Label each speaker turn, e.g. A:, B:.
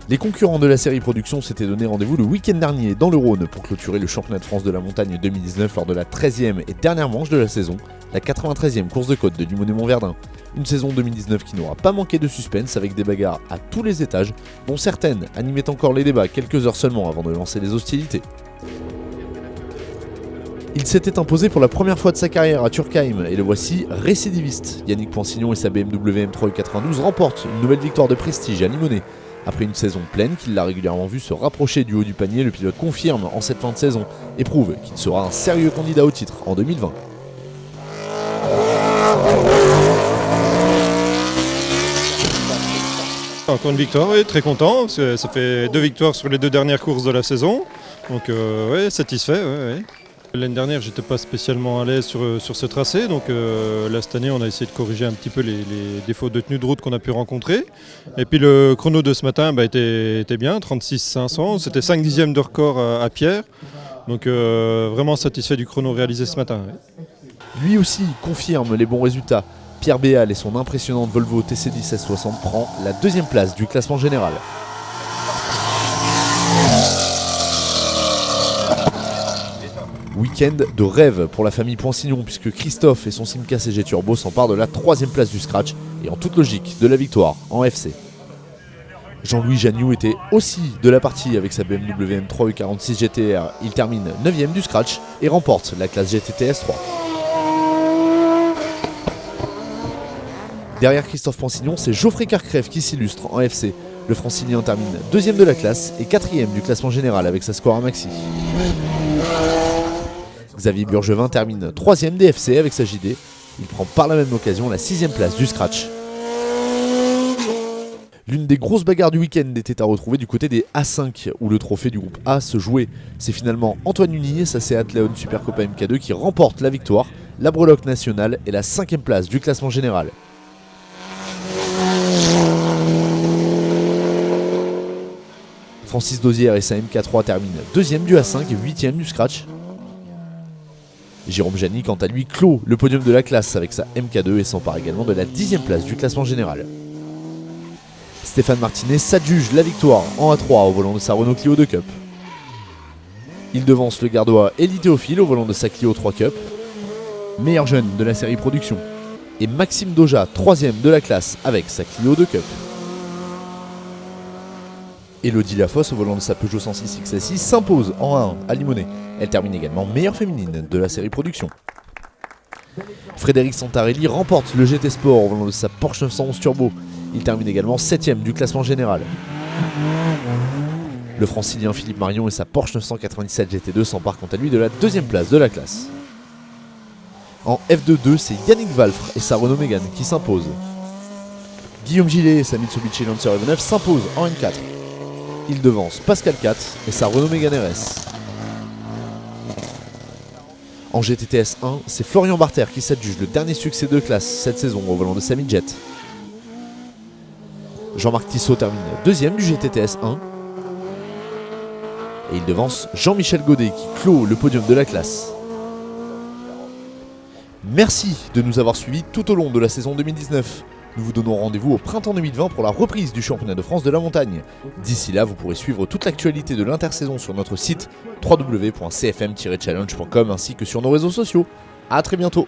A: Les concurrents de la série production s'étaient donné rendez-vous le week-end dernier dans le Rhône pour clôturer le championnat de France de la montagne 2019 lors de la 13e et dernière manche de la saison, la 93e course de côte de Limonet-Montverdun. Une saison 2019 qui n'aura pas manqué de suspense avec des bagarres à tous les étages, dont certaines animaient encore les débats quelques heures seulement avant de lancer les hostilités. Il s'était imposé pour la première fois de sa carrière à Turkheim et le voici récidiviste. Yannick Poinsignon et sa BMW M3 U92 remportent une nouvelle victoire de prestige à Limonet. Après une saison pleine qu'il l'a régulièrement vu se rapprocher du haut du panier, le pilote confirme en cette fin de saison et prouve qu'il sera un sérieux candidat au titre en 2020.
B: Encore une victoire, oui, très content. Ça fait 2 victoires sur les 2 dernières courses de la saison. Donc ouais, satisfait. Ouais. L'année dernière, j'étais pas spécialement à l'aise sur ce tracé. Donc là, cette année, on a essayé de corriger un petit peu les défauts de tenue de route qu'on a pu rencontrer. Et puis le chrono de ce matin était bien, 36,500. C'était 5 dixièmes de record à Pierre. Donc vraiment satisfait du chrono réalisé ce matin. Ouais.
A: Lui aussi confirme les bons résultats. Pierre Béal et son impressionnante Volvo TC10 S60 prend la 2e place du classement général. Week-end de rêve pour la famille Poinsignon puisque Christophe et son Simca CG Turbo s'emparent de la 3e place du scratch et en toute logique de la victoire en FC. Jean-Louis Jagnoux était aussi de la partie avec sa BMW M3 U46 GTR. Il termine 9e du scratch et remporte la classe GTT S3. Derrière Christophe Poinsignon, c'est Geoffrey Carcrève qui s'illustre en FC. Le francilien termine 2e de la classe et 4e du classement général avec sa Square Maxi. Xavier Burgevin termine 3e DFC avec sa JD. Il prend par la même occasion la 6e place du scratch. L'une des grosses bagarres du week-end était à retrouver du côté des A5 où le trophée du groupe A se jouait. C'est finalement Antoine Unier et sa Seat Leon Supercopa MK2 qui remportent la victoire, la breloque nationale et la 5e place du classement général. Francis Dozière et sa MK3 terminent 2e du A5 et 8e du scratch. Jérôme Jany quant à lui clôt le podium de la classe avec sa MK2 et s'empare également de la 10e place du classement général. Stéphane Martinet s'adjuge la victoire en A3 au volant de sa Renault Clio 2 Cup. Il devance le Gardois Élie Théophile au volant de sa Clio 3 Cup. Meilleur jeune de la série production. Et Maxime Doja, 3e de la classe avec sa Clio 2 Cup. Elodie Lafosse au volant de sa Peugeot 106 XSI s'impose en A1 à Limonet. Elle termine également meilleure féminine de la série production. Frédéric Santarelli remporte le GT Sport au volant de sa Porsche 911 Turbo. Il termine également 7e du classement général. Le francilien Philippe Marion et sa Porsche 997 GT2 s'emparent quant à lui de la 2e place de la classe. En F2-2, c'est Yannick Valfre et sa Renault Mégane qui s'imposent. Guillaume Gillet et sa Mitsubishi Lancer EV9 s'imposent en N4. Il devance Pascal 4 et sa Renault Mégane RS. En GTTS 1, c'est Florian Barter qui s'adjuge le dernier succès de classe cette saison au volant de sa Midjet. Jean-Marc Tissot termine 2e du GTTS 1. Et il devance Jean-Michel Godet qui clôt le podium de la classe. Merci de nous avoir suivis tout au long de la saison 2019. Nous vous donnons rendez-vous au printemps 2020 pour la reprise du championnat de France de la montagne. D'ici là, vous pourrez suivre toute l'actualité de l'intersaison sur notre site www.cfm-challenge.com ainsi que sur nos réseaux sociaux. A très bientôt.